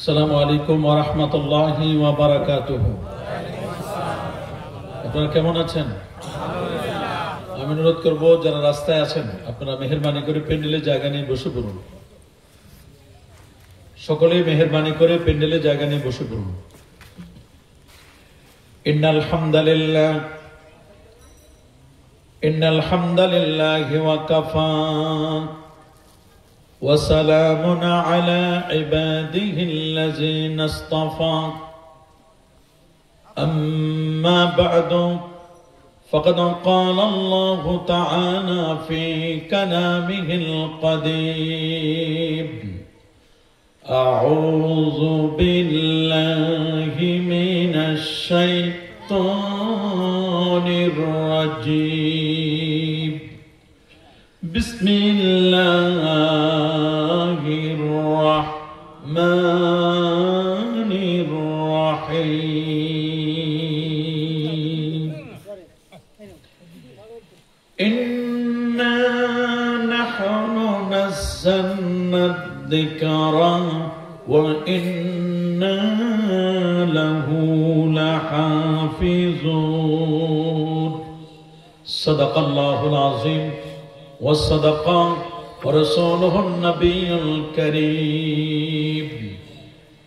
আসসালামু আলাইকুম ওয়া রাহমাতুল্লাহি ওয়া বারাকাতুহু। আপনারা কেমন আছেন? আমি অনুরোধ করব যারা রাস্তায় আছেন আপনারা মেহেরবানি করে প্যান্ডেলে জায়গা নিয়ে বসে পড়ুন। সকলেই মেহেরবানি করে প্যান্ডেলে জায়গা নিয়ে বসে পড়ুন। ইন্নাল হামদালিল্লাহি ওয়া কাফা وسلام على عباده الذين اصطفى أما بعد فقد قال الله تعالى في كلامه القديم أعوذ بالله من الشيطان الرجيم بسم الله الرحمن الرحيم إنا نحن نزلنا الذكر وإنا له لحافظون صدق الله العظيم وصدق ورسوله النبي الكريم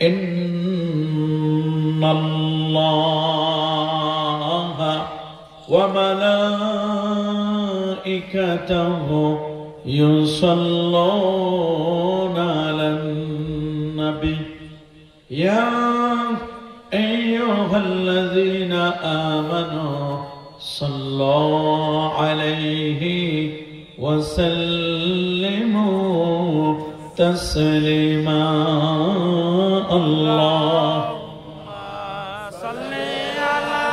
إن الله وملائكته يصلون على النبي يا أيها الذين آمنوا صلوا عليه وسلموا تسليما اللهم صل على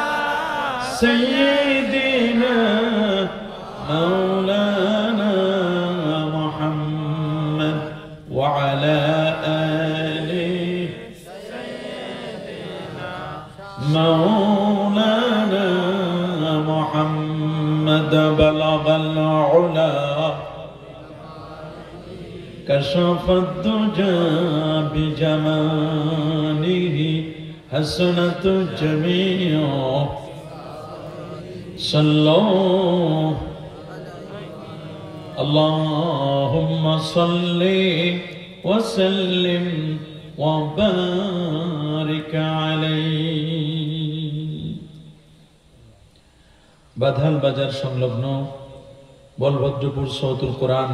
سيدنا مولانا محمد وعلى آله سيدنا مولانا محمد بلغ العلا كشف الدجى بجماله حسنت الجميع صلوا اللهم صل وسلم وبارك عليه বাধাল বাজার সংলগ্ন বলভদ্রপুর সৌতুল কোরআন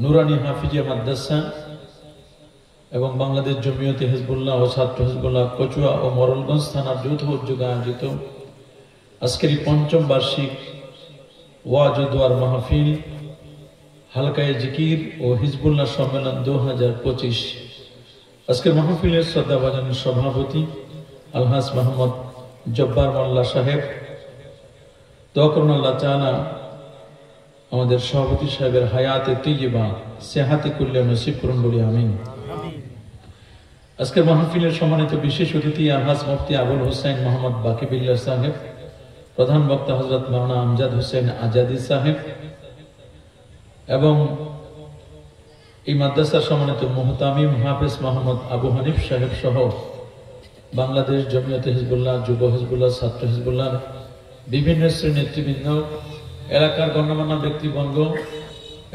নুরানি হাফিজিয়া মাদ্রাসা এবং বাংলাদেশ জমিয়তে হিজবুল্লাহ ও ছাত্র হিজবুল্লাহ কচুয়া ও মরলগঞ্জ থানার যৌথ উদ্যোগে আয়োজিত আজকের পঞ্চম বার্ষিক ওয়াজ ও দোয়ার মাহফিল হালকায়ে জিকির ও হিজবুল্লাহ সম্মেলন 2025। আজকের মাহফিলের শ্রদ্ধাভাজন সভাপতি আলহাজ মোহাম্মদ জব্বার মোল্লা সাহেব। দোয়া করুন আল্লাহ তাআলা আমাদের সভাপতি সাহেবের হায়াতে তৈয়বা সেহাতে কুল্লে নসিব করুন বলি আমিন। আজকের মাহফিলের সম্মানিত বিশেষ অতিথি আলহাজ মুফতি আবুল হোসেন মোহাম্মদ বাকিবিল্লাহ সাহেব, প্রধান বক্তা হযরত মাওলানা আমজাদ হোসেন আজাদি সাহেব এবং এই মাদ্রাসার সম্মানিত মুহতামিম হাফেজ মোহাম্মদ আবু হানিফ সাহেব সহ বাংলাদেশ জমিয়তে হিজবুল্লাহ, যুব হিজবুল্লাহ, ছাত্র হিজবুল্লাহ বিভিন্ন শ্রেণীর নেতৃবৃন্দ, এলাকার গণ্যমান্য ব্যক্তিবর্গ,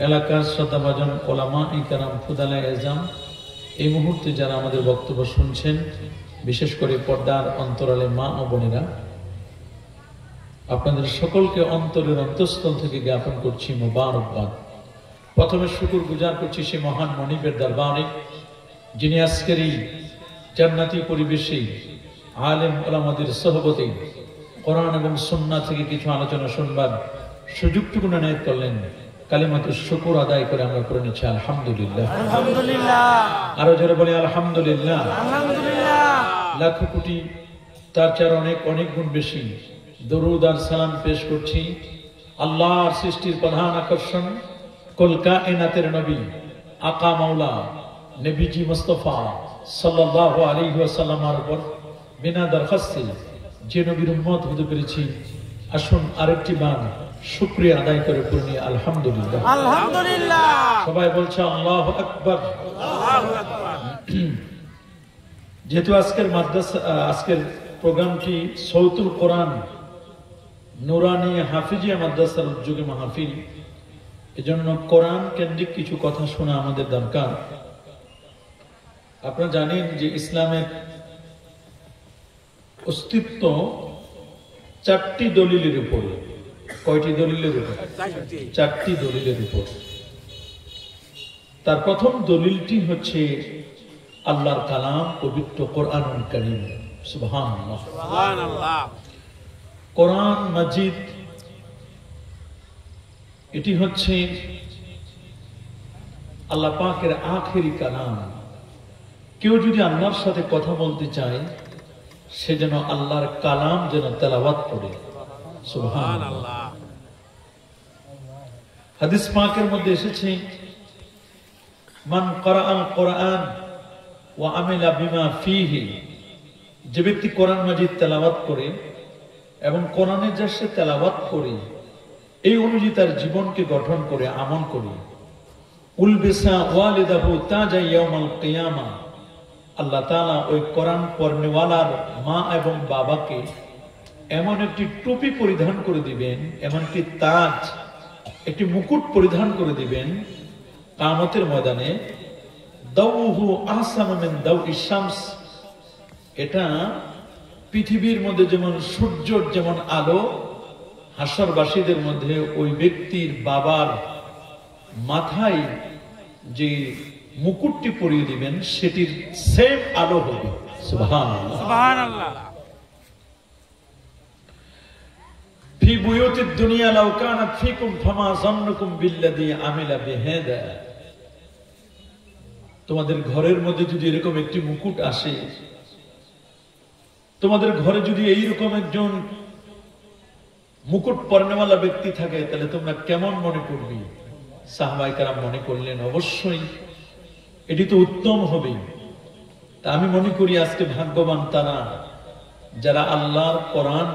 এলাকার শ্রদ্ধাভাজন ওলামা ইকরাম, ফুদালা এজাম, এই মুহূর্তে যারা আমাদের বক্তব্য শুনছেন, বিশেষ করে পর্দার অন্তরালে মা ও বোনেরা, আপনাদের সকলকে অন্তরের অন্তঃস্থল থেকে জ্ঞাপন করছি মোবারকবাদ। প্রথমে শুকর গুজার করছি সে মহান মনিবের দরবারে, যিনি আজকের এই জান্নাতি পরিবেশে আলেম ওলামাদের সোহবতে কোরআন এবং সুন্নাহ থেকে কিছু আলোচনা শুনবার সুযোগটুকু নায়েত করলেন। কালিমাতু শুকর আদায় করে আমরা করে নিচ্ছি আলহামদুলিল্লাহ, আলহামদুলিল্লাহ। আরো জোরে বলি আলহামদুলিল্লাহ, আলহামদুলিল্লাহ। লাখ কোটি তার চেয়ে অনেক অনেক গুণ বেশি দরুদ আর সালাম পেশ করছি আল্লাহর সৃষ্টির প্রধান আকর্ষণ কুল কায়নাতের নবী আকা মাওলা নবীজি মুস্তাফা সাল্লাল্লাহু আলাইহি ওয়াসাল্লামের উপর বিনা দরখাস্তে যে নবীর উম্মত হতে পেরেছি, আসুন আরেকটি বার শুকরিয়া আদায় করে পড়ি আলহামদুলিল্লাহ, আলহামদুলিল্লাহ। সবাই বলছে আল্লাহু আকবার, আল্লাহু আকবার। যেহেতু আজকের প্রোগ্রামটি সৌতুল কোরআন নুরানি হাফিজিয়া মাদ্রাসার উদ্যোগে মাহফিল, এজন্য কোরআন কেন্দ্রিক কিছু কথা শোনা আমাদের দরকার। আপনারা জানেন যে ইসলামের অস্তিত্ব 4টি দলিলের উপরে। কয়টি দলিলের উপর? 4টি দলিলের উপর। তার প্রথম দলিলটি হচ্ছে আল্লাহর কালাম, পবিত্র কোরআনুল কারীম। সুবহানাল্লাহ, সুবহানাল্লাহ। কোরআন মাজিদ এটি হচ্ছে আল্লাহ পাকের আখেরি কালাম। কেউ যদি আল্লাহর সাথে কথা বলতে চায়, সে যেন আল্লাহর কালাম যেন তেলাওয়াত করে। সুবহানাল্লাহ। হাদিস পাকের মধ্যে এসেছে, মান ক্বারাআল কোরআন ওয়া আমিলা বিমা ফীহি, যে ব্যক্তি কোরআন মাজিদ তেলাওয়াত করে এবং কোরআনের যা সে তেলাওয়াত করে এই অনুযায়ী তার জীবনকে গঠন করে আমল করে, উলবিসা ওয়ালিদাহু তাজা ইয়াউমাল কিয়ামা, আল্লাহ তাআলা ওই কোরআন পড়নেওয়ালার মা এবং বাবাকে এমন একটি টুপি পরিধান করে দিবেন, এমনকি তাজ, একটি মুকুট পরিধান করে দিবেন কিয়ামতের ময়দানে। দাউহু আহসানু মিন দাউইশ শামস, এটা পৃথিবীর মধ্যে যেমন সূর্যের যেমন আলো, হাসরবাসীদের মধ্যে ওই ব্যক্তির বাবার মাথায় যে মুকুটটি পরিয়ে দিবেন সেটির সেম আলো হবে। সুবহানাল্লাহ, সুবহানাল্লাহ। ফি বুয়ুতিদ দুনিয়া লাউ কানাত ফিকুম ফামা যান্নুকুম বিল্লাযী আমিলা বিহাদা, তোমাদের ঘরের মধ্যে যদি এরকম একটি মুকুট আসে, তোমাদের ঘরে যদি এইরকম একজন মুকুট পরনেওয়ালা ব্যক্তি থাকে, তাহলে তোমরা কেমন মনে করবি? সাহাবায়ে কেরাম মনে করলেন অবশ্যই এটি তো উত্তম হবে। তা আমি মনে করি আজকে ভাগ্যবান তারা যারা আল্লাহর কোরআন,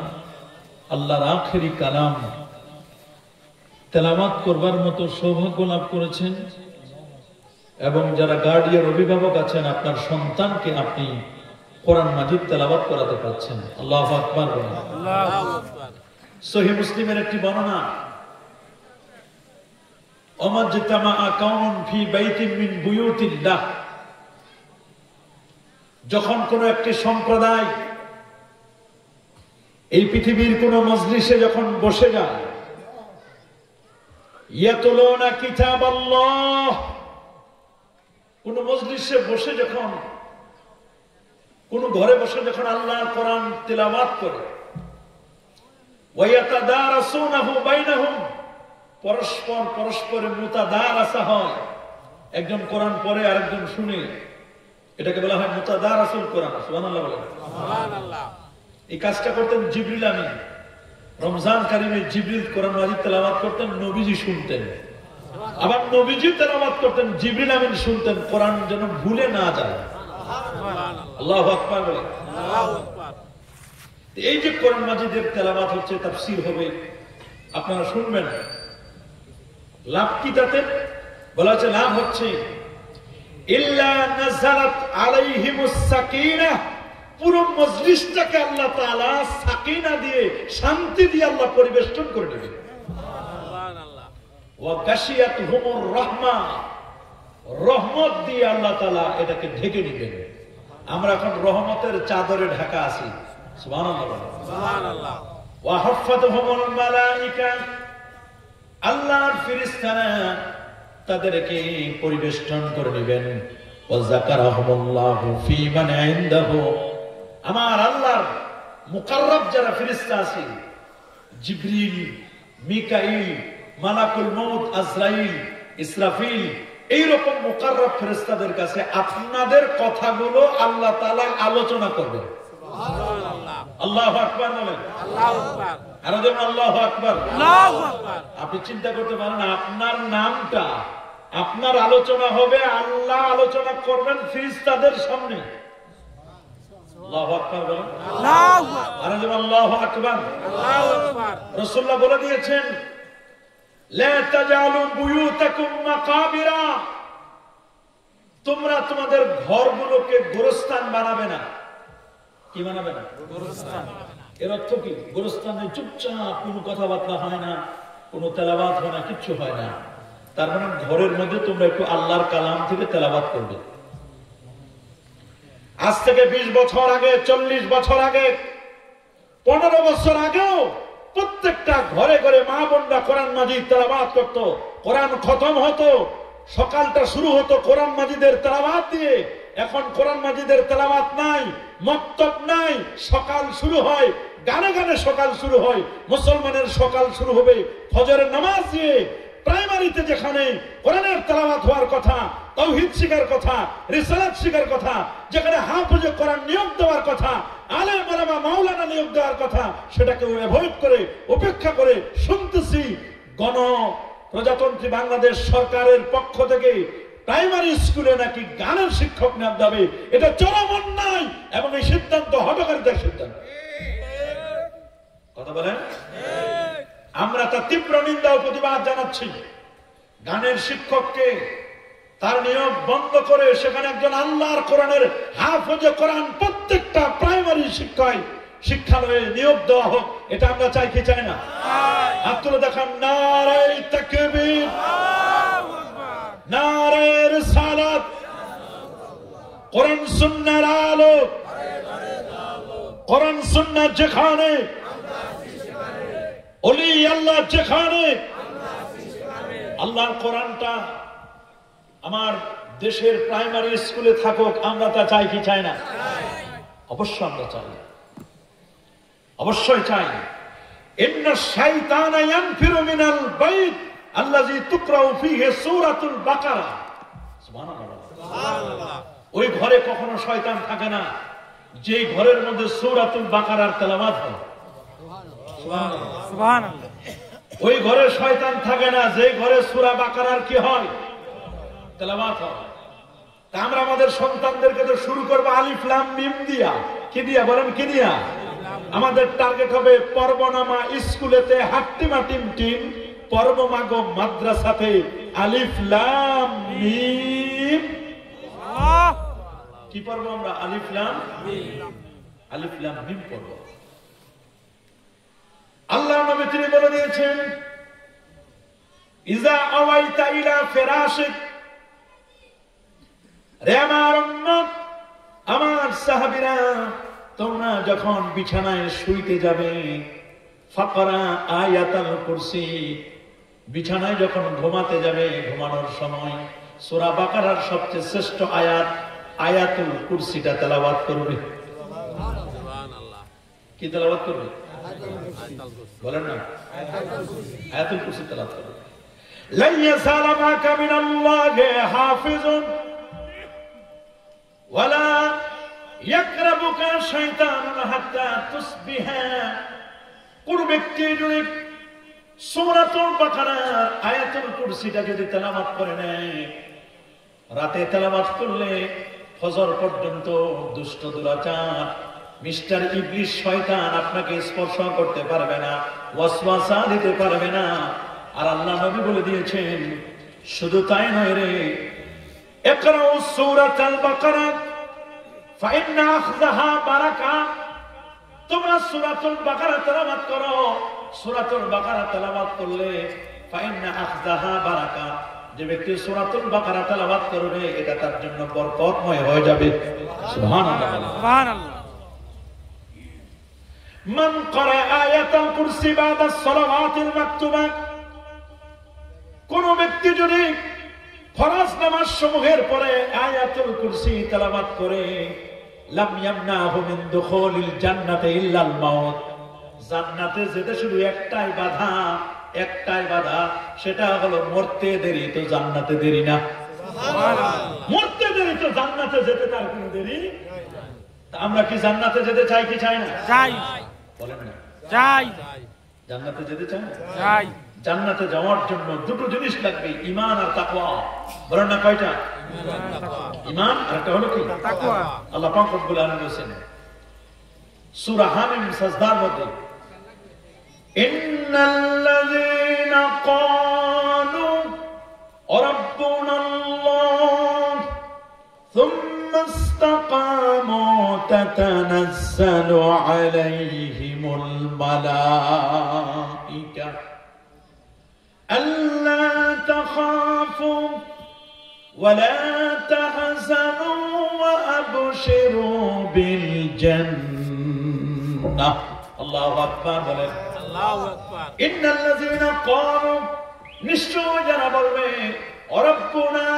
আল্লাহর আখেরি কালাম তেলাওয়াত করবার মতো সৌভাগ্য লাভ করেছেন, এবং যারা গার্ডিয়ান অভিভাবক আছেন, আপনার সন্তানকে আপনি কোরআন মাজিদ তেলাওয়াত করাতে পারছেন। আল্লাহু আকবার বলেন। আল্লাহু আকবার। সহিহ মুসলিমের একটি বর্ণনা, ওমাজতামা কাউনুন ফি বাইতিন মিন বুয়ুতিল্লাহ, যখন কোন একটি সম্প্রদায় এই পৃথিবীর কোন মজলিসে যখন বসে যায়, ইয়াতুলুনা কিতাবাল্লাহ, কোন মজলিসে বসে যখন, কোন ঘরে বসে যখন আল্লাহর কোরআন তিলাওয়াত করে, ওয়া ইয়াতাদারাসুনাহু বাইনাহুম, পরস্পর পরস্পরে মুতাদারাসা হয়, একজন কোরআন পড়ে আরেকজন শুনে, এটাকে বলা হয় মুতাদারাসুল কোরআন। সুবহানাল্লাহ বলেন। সুবহানাল্লাহ। এই কাজটা করতেন জিবরিল আমিন। রমজান কারিমে জিবরিল কোরআন মাজিদ তেলাওয়াত করতেন, নবীজি শুনতেন। আবার নবীজি তেলাওয়াত করতেন, জিবরিল আমিন শুনতেন, কোরআন যেন ভুলে না যায়। আল্লাহু আকবার বলেন। আল্লাহু আকবার। এই যে কোরআন মাজিদের তেলাওয়াত হচ্ছে, তাফসীর হবে, আপনারা শুনবেন, লাভ কি তাতে? বলা হচ্ছে লাভ হচ্ছে ইল্লা নাযালাত আলাইহিমুস সাকিনাহ, পুরো মজলিসটাকে আল্লাহ তাআলা সাকিনা দিয়ে, শান্তি দিয়ে আল্লাহ পরিবেষ্টন করে নেবেন। সুবহানাল্লাহ। ওয়া গাশিয়াতুহুমুর রাহমা, রহমত দিয়ে আল্লাহ তাআলা এটাকে ঢেকে নেবেন। আমরা এখন রহমতের চাদরে ঢাকা আছি। সুবহানাল্লাহ, সুবহানাল্লাহ। ওয়া হাফাতুহুমুল মালায়েকা, আল্লাহর ফেরেশতারা তাদেরকে পরিবেষ্টন করে নেবেন। ওয়া যাকারাহুমুল্লাহু ফি মান ইনদাহু, আমার আল্লাহর মুকাররব যারা ফেরেশতা আছে, জিবরিল, মিকাইল, মালাকুল মউত, আজরাইল, ইসরাফিল, এইরকম মুকাররব ফেরেশতাদের কাছে আপনাদের কথাগুলো আল্লাহ তাআলা আলোচনা করবেন। সুবহানাল্লাহ। আল্লাহু আকবার বলেন। আল্লাহু আকবার। আর যেমন আল্লাহু আকবার, আল্লাহু আকবার। আপনি চিন্তা করতে পারেন, আপনার নামটা, আপনার আলোচনা হবে, আল্লাহ আলোচনা করবেন ফেরেশতাদের সামনে। আল্লাহু আকবার বলেন। আল্লাহু আকবার। আর যেমন আল্লাহু আকবার, আল্লাহু আকবার। রাসূলুল্লাহ বলে দিয়েছেন, লা তাজালু বুয়ুতাকুম মাকাবিরা, তোমরা তোমাদের ঘরগুলোকে গোরস্থান বানাবে না। কি বানাবে না? গোরস্থান। এর অর্থ কি? গোরস্থানে চুপচাপ, কোনো কথাবার্তা হয় না, কোনো তেলাওয়াত হয় না, কিচ্ছু হয় না। তার মানে ঘরের মধ্যে তোমরা একটু আল্লাহর কালাম থেকে তেলাওয়াত করবে। আজ থেকে 20 বছর আগে, 40 বছর আগে, 15 বছর আগেও প্রত্যেকটা ঘরে ঘরে মা বোনরা কোরআন মাজিদ তেলাওয়াত করত। কোরআন খতম হতো, সকালটা শুরু হতো কোরআন মাজিদের তেলাওয়াত দিয়ে। এখন কোরআন মাজিদের তেলাওয়াত নাই, মক্তব নাই, সকাল শুরু হয় গানে গানে, সকাল শুরু হয়। মুসলমানের সকাল শুরু হবে ফজরের নামাজ দিয়ে। প্রাইমারিতে যেখানে কোরআনের তেলাওয়াত হওয়ার কথা, তাওহীদ শিখার কথা, রিসালাত শিখার কথা, যেখানে হাফেজ কোরআন নিয়োগ দেওয়ার কথা, আলেম ওলামা মাওলানা নিয়োগ দেওয়ার কথা, সেটাকে অ্যাভয়েড করে, উপেক্ষা করে শুনতেছি গণ প্রজাতন্ত্রী বাংলাদেশ সরকারের পক্ষ থেকে প্রাইমারি স্কুলে নাকি গানের শিক্ষক নিয়োগ দেবে। এটা চরম অন্যায় এবং এই সিদ্ধান্ত হঠকারিতার সিদ্ধান্ত। কথা বলেন? আমরা তা তীব্র নিন্দা ও প্রতিবাদ জানাচ্ছি। গানের শিক্ষককে তার নিয়োগ বন্ধ করে সেখানে একজন আল্লাহর কোরআনের হাফেজে কোরআন প্রত্যেকটা প্রাইমারি শিক্ষালয়ে নিয়োগ দেওয়া হোক। এটা আমরা চাই কি চাই না? হাত তুলে দেখান। নারে তাকবীর, নারে রিসালাত, কোরআন সুন্নাহর আলো, কোরআন সুন্নাহ যেখানে, ওলি আল্লাহ যেখানে, আল্লাহর কোরআনটা আমার দেশের প্রাইমারি স্কুলে থাকুক। আমরা তা চাই কি চাই না? অবশ্যই আমরা চাই, অবশ্যই চাই। ইন্না শাইতানা ইয়ানফিরু মিনাল বাইত আল্লাযী তুকরাউ ফীহি সূরাতুল বাকারা। সুবহানাল্লাহ। ওই ঘরে কখনো শয়তান থাকে না যে ঘরের মধ্যে সূরাতুল বাকারার তেলাওয়াত হয়। সুবহানাল্লাহ। ওই ঘরে শয়তান থাকে না যে ঘরে সূরা বাকারার কি হয়? তেলাওয়াত হয়। তা আমরা আমাদের সন্তানদেরকে তো শুরু করব আলিফ লাম মিম দিয়া। কি দিয়া বলেন? কি দিয়া? আমাদের টার্গেট হবে পর্বনামা স্কুলেতে হাট্টিমা টিম টিম, পর্বমাগো মাদ্রাসাতে আলিফ লাম মিম। কি পড়ব আমরা? আলিফ লাম মিম। আলিফ লাম মিম পড়ব। আল্লাহ নবী তিনি বলে দিয়েছেন, ইজা আওয়াইতা ইলা ফিরাশিক, রে আমার উম্মত, আমার সাহাবীরা, তোমরা যখন বিছানায় শুইতে যাবে, ফাকরা আয়াতুল কুরসি, বিছানায় যখন ঘুমাতে যাবে, ঘুমানোর সময় সূরা বাকারার সবচেয়ে শ্রেষ্ঠ আয়াত আয়াতুল কুরসিটা তেলাওয়াত করবে। সুবহানাল্লাহ। কি তেলাওয়াত করবে? বলেন না, আয়াতুল কুরসি তেলাওয়াত করবে। লা ইয়াসালা মাকা মিনাল্লাহি হাফিজুন ওয়ালা ইয়াকরাবুকা শাইতানুন হাত্তা তুসবিহা। কোন ব্যক্তি যদি সূরাতুল বাকারার আয়াতুল কুরসিটা যদি তেলাওয়াত করে নেয়, রাতে তেলাওয়াত করলে ফজর পর্যন্ত দুষ্ট দুরাচার মিস্টার ইবলিস শয়তান আপনাকে স্পর্শ করতে পারবে না, ওয়াসওয়াসা দিতে পারবে না। আর আল্লাহ নবী বলে দিয়েছেন, শুধু তাই নয় রে, ইকরাউ সূরাতুল বাকারা ফাইন্না আখযাহা বারাকা। তোমরা সূরাতুল বাকারা তেলাওয়াত করো। সূরাতুল বাকারা তেলাওয়াত করলে ফাইন্না আখযাহা বারাকা, যে ব্যক্তি সূরাতুল বাকারা তেলাওয়াত করবে এটা তার জন্য বরকতময় হয়ে যাবে। সুবহানাল্লাহ, সুবহানাল্লাহ। মান ক্বারা আয়াতুল কুরসি বাদা সালাওয়াতিল মাকতুবা, কোন ব্যক্তি যদি ফরজ নামাজ সমূহের পরে আয়াতুল কুরসি তেলাওয়াত করে, লাম ইয়ামনাহু মিন দুখুলিল জান্নাতি ইল্লাল মাউত, জান্নাতে যেতে শুধু একটাই বাধা, একটাই বাধা, সেটা হলো মরতে দেরি। তো জান্নাতে দেরি না, সুবহানাল্লাহ। মরতে দেরি, তো জান্নাতে যেতে তার কোনো দেরি। আমরা কি জান্নাতে যেতে চাই কি চাই না? চাই। বলেন না, চাই। জান্নাতে যেতে চাই? চাই। জান্নাতে যাওয়ার জন্য দুটো জিনিস লাগবে, ঈমান আর তাকওয়া। বলেন না কয়টা? ঈমান আর একটা হলো কি? তাকওয়া। আল্লাহ পাক রব্বুল আলামিন বলেন সূরা হামিম সাজদার মধ্যে, ইন্নাল্লাযীনা ক্বালু রাব্বুনাল্লাহ استقاموا تتنزل عليهم الملائكة ألا تخافوا ولا تحزنوا وأبشروا بالجنة الله أكبر الله أكبر إن الذين قالوا নিশ্চয় যারা বলবে রব্বুনা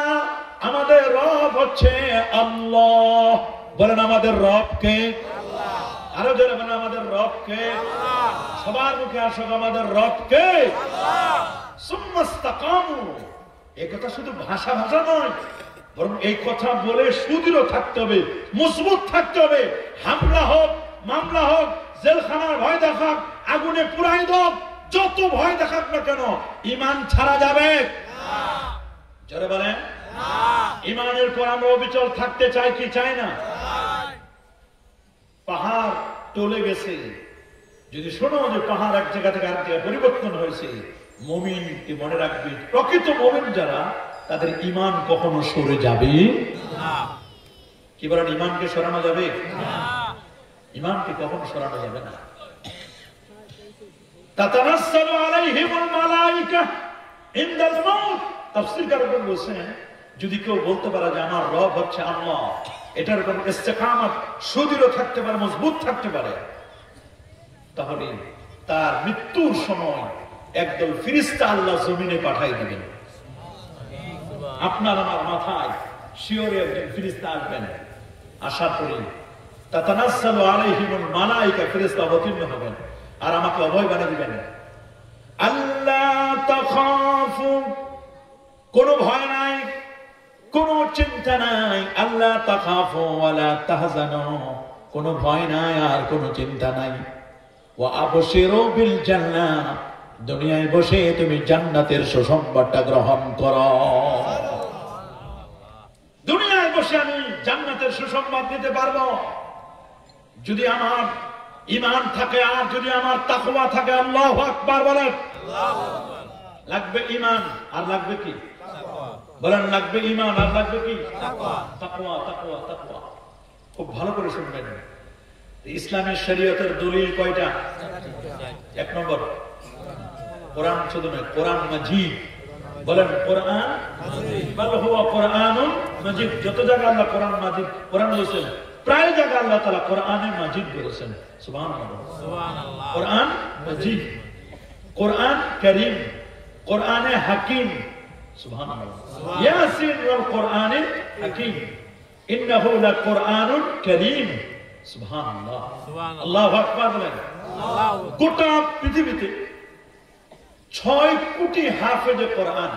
আমাদের রব হচ্ছে আল্লাহ বলেন আমাদের রব কে আল্লাহ আরো জোরে বলেন আমাদের রব কে আল্লাহ সবার মুখে আসুক আমাদের রব কে আল্লাহ সুম্মাস্তাকামু এই কথা শুধু ভাষা ভাষা নয় বরং এই কথা বলে সুদৃঢ় থাকতে হবে মজবুত থাকতে হবে হামলা হোক মামলা হোক জেলখানার ভয় দেখাক আগুনে পুরাই দাও যত ভয় দেখাক না কেন ঈমান ছাড়া যাবে না জোরে বলেন না ঈমানের পর আমরা অবিচল থাকতে চাই কি চাই না পাহাড় টলে গেছে যদি শোনো যে পাহাড় এক জায়গা থেকে আরেক জায়গায় পরিবর্তন হয়েছে মুমিনকে মনে রাখবে প্রকৃত মুমিন যারা তাদের ঈমান কখনো সরে যাবে না কি বলেন ঈমানকে সরানো যাবে না ঈমানকে কখনো সরানো যাবে না তাতানাসসালু আলাইহিমুল মালায়েকা ইনদাল মাউত তাফসীরকারগণ বলেছেন যদি কেউ বলতে পারে যে আমার রব হচ্ছে আল্লাহ এটার কোন ইস্তেকামত সুদৃঢ় থাকতে পারে মজবুত থাকতে পারে তাহলে তার মৃত্যুর সময় একদল ফেরেশতা আল্লাহ জমিনে পাঠিয়ে দিবেন আপনার আমার মাথায় শিওরে একজন ফেরেশতা আসবেন আশা করি তাতানাসসালু আলাইহিমুল মালায়েকা ফেরেশতা অবতীর্ণ হবেন আর আমাকে অভয় বানিয়ে দিবেন আল্লাহ তাখাফু কোন ভয় নাই কোন চিন্তা নাই আল্লাহ তাখাফু ওয়ালা তাহজানু কোন ভয় নাই আর কোন চিন্তা নাই ওয়া আবশিরু বিল জান্নাহ দুনিয়ায় বসে তুমি জান্নাতের সুসংবাদটা গ্রহণ করো দুনিয়ায় বসে আমি জান্নাতের সুসংবাদ দিতে পারবো যদি আমার ঈমান থাকে আর যদি আমার তাকওয়া থাকে আল্লাহু আকবার বলেন আল্লাহু আকবার লাগবে ঈমান আর লাগবে কি তাকওয়া বলেন লাগবে ঈমান আর লাগবে কি তাকওয়া তাকওয়া তাকওয়া তাকওয়া খুব ভালো করে শুনবেন ইসলামের শরীয়তের দলিল কয়টা এক নম্বর কোরআন শুধু নয় কোরআন মাজিদ বলেন কোরআন মাজিদ বল হুয়া কোরআনুন মাজিদ যত জায়গা আল্লাহ কোরআন মাজিদ কোরআন বলেছেন প্রায় জায়গা আল্লাহ তাআলা কোরআনে মাজিদ বলেছেন সুবহানাল্লাহ সুবহানাল্লাহ কোরআন মাজিদ কোরআন কারীম কোরআনে হাকিম সুবহানাল্লাহ ইয়াসিন ওয়াল কোরআনিল হাকিম ইন্নাহু লাকুরআনুন কারীম সুবহানাল্লাহ সুবহানাল্লাহ আল্লাহু আকবার বলেন আল্লাহু গোটা পৃথিবীতে 6 কোটি হাফেজে কোরআন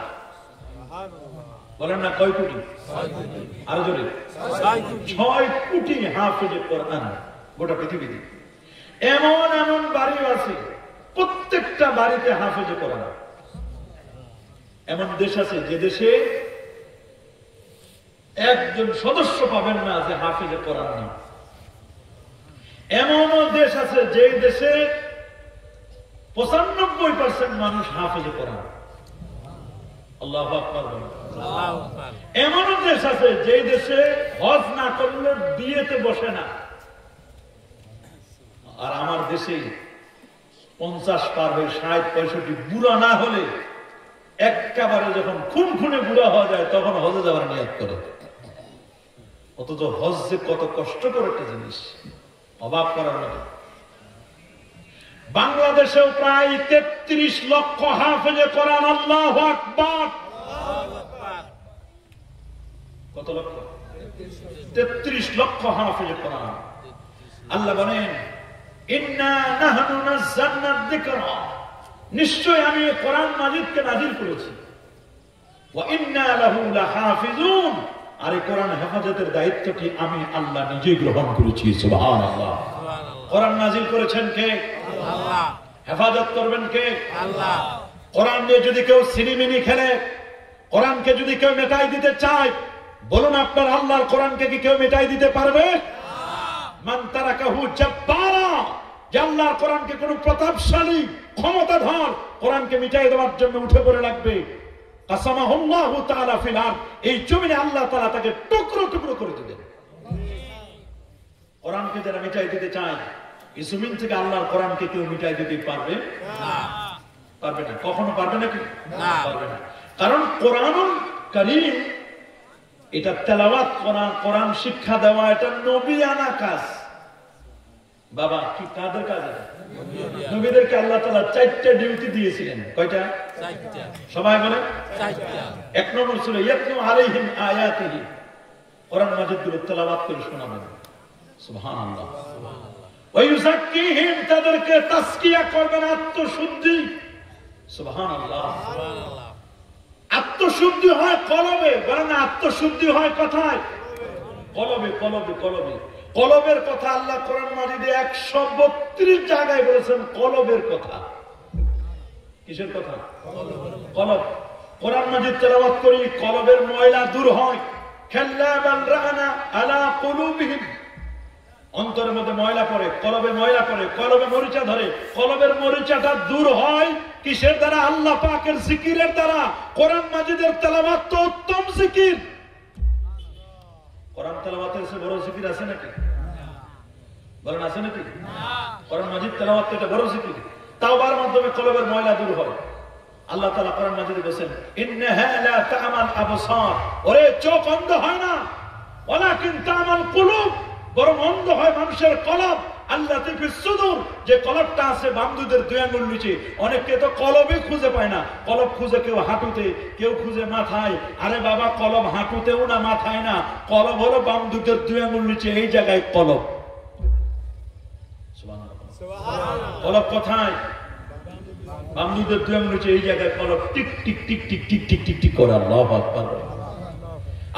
বলেন না কয় কোটি আরো জোরে 6 কোটি হাফেজে কোরআন গোটা পৃথিবীতে এমন এমন বাড়ি আছে প্রত্যেকটা বাড়িতে হাফেজে কোরআন এমন দেশ আছে যে দেশে একজন সদস্য পাবেন না যে হাফেজে কোরআন না এমনও দেশ আছে যে দেশে 95% মানুষ হাফেজে কোরআন আল্লাহু আকবার আল্লাহু আকবার এমনও দেশ আছে যে দেশে হজ না করলে বিয়েতে বসে না আর আমার দেশে 50 পার হয়ে 60-65 বুড়া না হলে একেবারে যখন খুনখুনে বুড়া হয়ে যায় তখন হজে যাওয়ার নিয়ত করে অথচ হজ যে কত কষ্টকর একটা জিনিস অবাক করার মতো বাংলাদেশেও প্রায় 33 লক্ষ হাফেজে কোরআন আল্লাহু আকবার কত লক্ষ 33 লক্ষ হাফেজে কোরআন আল্লাহ বলেন ইন্না নাহনু নাযালনা যিকরা নিশ্চয় আমি কোরআন মাজিদকে নাযিল করেছি ওয়া ইন্না লাহু লাহাফিজুন আর এই কোরআন হেফাজতের দায়িত্বটি আমি আল্লাহ নিজেই গ্রহণ করেছি সুবহানাল্লাহ কোরআন নাযিল করেছেন কে আল্লাহ হেফাজত করবেন কে আল্লাহ কোরআন নিয়ে যদি কেউ সিনেমিনি খেলে কোরআনকে যদি কেউ মেটাই দিতে চায় বলুন আপনার আল্লাহর কোরআনকে কি কেউ মেটাই দিতে পারবে মান তারাকাহু জাব্বারা যে আল্লাহর কোরআনকে কোন প্রতাপশালী ক্ষমতাধর কোরআনকে মিটাই দেওয়ার জন্য উঠে পড়ে লাগবে কাসামাহুল্লাহু তাআলা ফিল আরদ এই জমিনে আল্লাহ তাআলা তাকে টুকরো টুকরো করে দিবেন কোরআনকে যারা মিটাই দিতে চায়, এই জমিন থেকে আল্লাহর কোরআনকে কেউ মিটাই দিতে পারবে না, পারবে না, কখনো পারবে নাকি? পারবে না। কারণ কোরআনুল কারীম এটা তেলাওয়াত করা, কোরআন শিক্ষা দেওয়া, এটা নবী আনা কাজ। বাবা কি কাদের কাজ? নবীদেরকে আল্লাহ তাআলা 4টা ডিউটি দিয়েছিলেন। কয়টা? 4টা। সবাই বলেন 4টা। 1 নম্বর ছিল ইয়াতলু আলাইহিম আয়াতিহি, কোরআন মাজিদ গুলো তেলাওয়াত করে শোনাবেন। সুবহানাল্লাহ। ওয়া ইউযাক্কিহিম, তাদেরকে তাসকিয়া করবেন, আত্মশুদ্ধি। সুবহানাল্লাহ। আত্মশুদ্ধি হয় কলবে, বলেন আত্মশুদ্ধি হয় কোথায়? কলবে, কলবে, কলবে। কলবের কথা আল্লাহ কোরআন মাজিদে 132 জায়গায় বলেছেন কলবের কথা। কিসের কথা? কলব। কোরআন মাজিদ তেলাওয়াত করি, কলবের ময়লা দূর হয়। খাল্লা বাল রানা আলা কুলুবিহিম, অন্তরের মধ্যে ময়লা পড়ে, কলবে ময়লা পড়ে, কলবে মরিচা ধরে। কলবের মরিচাটা দূর হয় কিসের দ্বারা? আল্লাহ পাকের জিকিরের দ্বারা। কোরআন মাজিদের তেলাওয়াত তো উত্তম জিকির। কোরআন তেলাওয়াতের চেয়ে বড় জিকির আছে নাকি? বলেন আছে নাকি? কোরআন মাজিদ তেলাওয়াত এটা বড় জিকির। তাওবার মাধ্যমে কলবের ময়লা দূর হয়। আল্লাহ তাআলা কোরআন মাজিদে বলেন ইন্নাহা লা তা'মাল আবসার, ওরে চোখ অন্ধ হয় না, ওয়ালাকিন তা'মাল কুলুব, বরং অন্ধ হয় মানুষের কলব। আল্লাতী ফিস সুদূর, যে কলবটা আছে বামদুদের 2 আঙ্গুল নিচে। অনেকে তো কলবে খুঁজে পায় না। কলব খুঁজে কেউ হাঁটুতে, কেউ খুঁজে মাথায়। আরে বাবা, কলব হাঁটুতেও না, মাথায় না, কলব হলো বামদুদের 2 আঙ্গুল নিচে, এই জায়গায় কলব। সুবহানাল্লাহ। কলব কোথায়? বামদুদের 2 আঙ্গুল নিচে, এই জায়গায় কলব tick tick tick tick tick tick tick tick করে। আল্লাহু আকবার।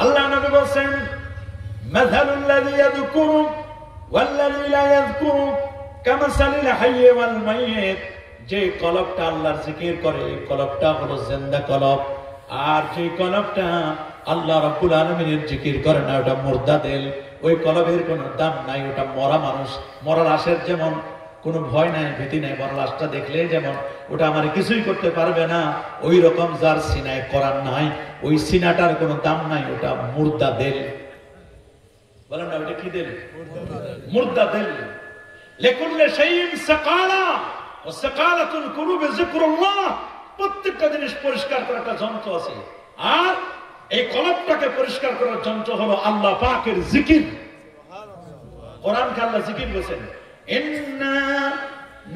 আল্লাহ নবী বলেন মাযালুল লাযী ইয়াযকুরু ওয়াল্লাযী লা ইয়াযকুরু কামাসালিল হাইয়্যি ওয়াল মাইয়িত, যে কলবটা আল্লাহর জিকির করে এই কলবটা হলো জিন্দা কলব, আর যে কলবটা আল্লাহ রাব্বুল আলামিনের জিকির করে না ওটা মুর্দা দিল। ওই কলবের কোনো দাম নাই, ওটা মরা মানুষ। মরা লাশের যেমন কোনো ভয় নাই, ভীতি নাই, মরা লাশটা দেখলে যেমন ওটা আমার কিছুই করতে পারবে না, ওই রকম যার সিনায় কোরআন নাই, ওই সিনাটার কোনো দাম নাই, ওটা মুর্দা দিল। বলেন না ওটা কি দিল? মুর্দা দিল। লিকুল্লি শাইইন সাকালা ওয়া সাকালাতুল কুলুবি যিকরুল্লাহ, প্রত্যেকটা জিনিস পরিষ্কার করার একটা যন্ত্র আছে, আর এই কলবটাকে পরিষ্কার করার যন্ত্র হলো আল্লাহ পাকের জিকির। কোরআনকে আল্লাহ জিকির বলেছেন ইন্না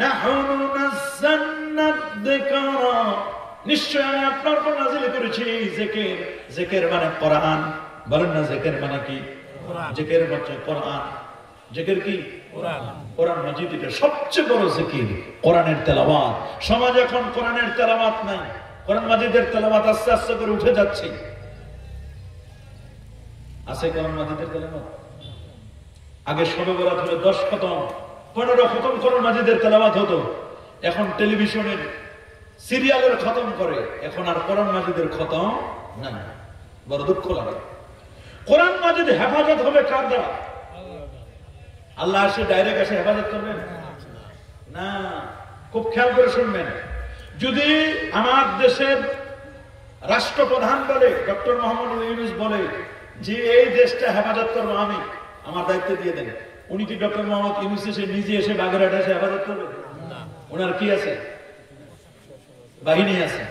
নাহনু নাযালনা যিকরা, নিশ্চয় আমি আপনার উপর নাযিল করেছি জিকির। জিকির মানে কোরআন। বলেন না জিকির মানে কি? জিকির হচ্ছে কোরআন। জিকির কি? কোরআন। কোরআন মাজিদ এটা সবচেয়ে বড় জিকির, কোরআনের তেলাওয়াত। সমাজে এখন কোরআনের তেলাওয়াত নাই, কোরআন মাজিদের তেলাওয়াত আস্তে আস্তে করে উঠে যাচ্ছে। আছে কোরআন মাজিদের তেলাওয়াত? আগে শবে বরাত হলে 10 খতম 15 খতম কোরআন মাজিদের তেলাওয়াত হতো। এখন টেলিভিশনের সিরিয়ালের খতম করে, এখন আর কোরআন মাজিদের খতম নাই। বড় দুঃখ লাগে। কোরআন মাজিদ হেফাজত হবে কার দ্বারা? আল্লাহ এসে ডাইরেক্ট এসে হেফাজত করবেন না। খুব খেয়াল করে শুনবেন। যদি আমার দেশের রাষ্ট্রপ্রধান বলে, ডক্টর মোহাম্মদ ইউনূস বলে যে এই দেশটা হেফাজত করবো আমি, আমার দায়িত্ব দিয়ে দেন, উনি কি ডক্টর মোহাম্মদ ইউনূস এসে নিজে এসে বাগেরহাটে এসে হেফাজত করবে? ওনার কি আছে? বাহিনী আছে।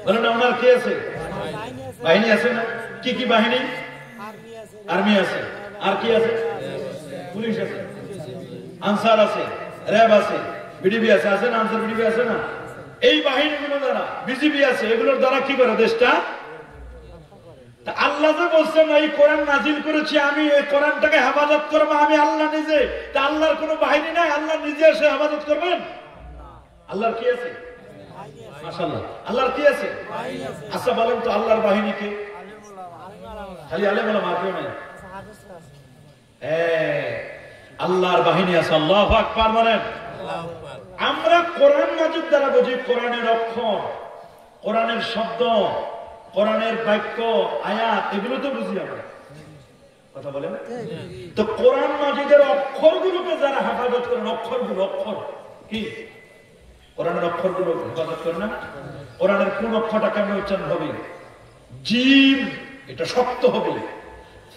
বলেন না ওনার কি আছে? বাহিনী আছে না? কি কি বাহিনী? আর্মি আছে। আর কি আছে? পুলিশ আছে, আনসার আছে, র্যাব আছে, বিডিবি আছে। আছে না আনসার, বিডিবি আছে না? এই বাহিনীগুলো দ্বারা, বিজিবি আছে, এগুলোর দ্বারা কি করে দেশটা? আল্লাহ যে বলছেন এই কোরআন নাজিল করেছি আমি, এই কোরআনটাকে হেফাজত করবো আমি আল্লাহ নিজে। তা আল্লাহর কোনো বাহিনী নাই, আল্লাহ নিজে এসে হেফাজত করবেন? আল্লাহর কি আছে? মাশাআল্লাহ, আল্লাহর কি আছে? আচ্ছা বলেন তো আল্লাহর বাহিনী কে? খালি আলেম ওলামা, কেউ নাই? আল্লাহর বাহিনী আছে। আল্লাহু আকবার বলেন। আমরা কোরআন মাজিদ দ্বারা বুঝি কোরআনের অক্ষর, কোরআনের শব্দ, কোরআনের বাক্য, আয়াত, এগুলো তো বুঝি আমরা। কথা বলেন তো কোরআন মাজিদের অক্ষরগুলোকে যারা হেফাজত করেন, অক্ষরগুলো, অক্ষর কি? কোরআনের অক্ষরগুলো হেফাজত করেন না? কোরআনের কোন অক্ষরটা কেমন উচ্চারণ হবে? জিম এটা শক্ত হবে,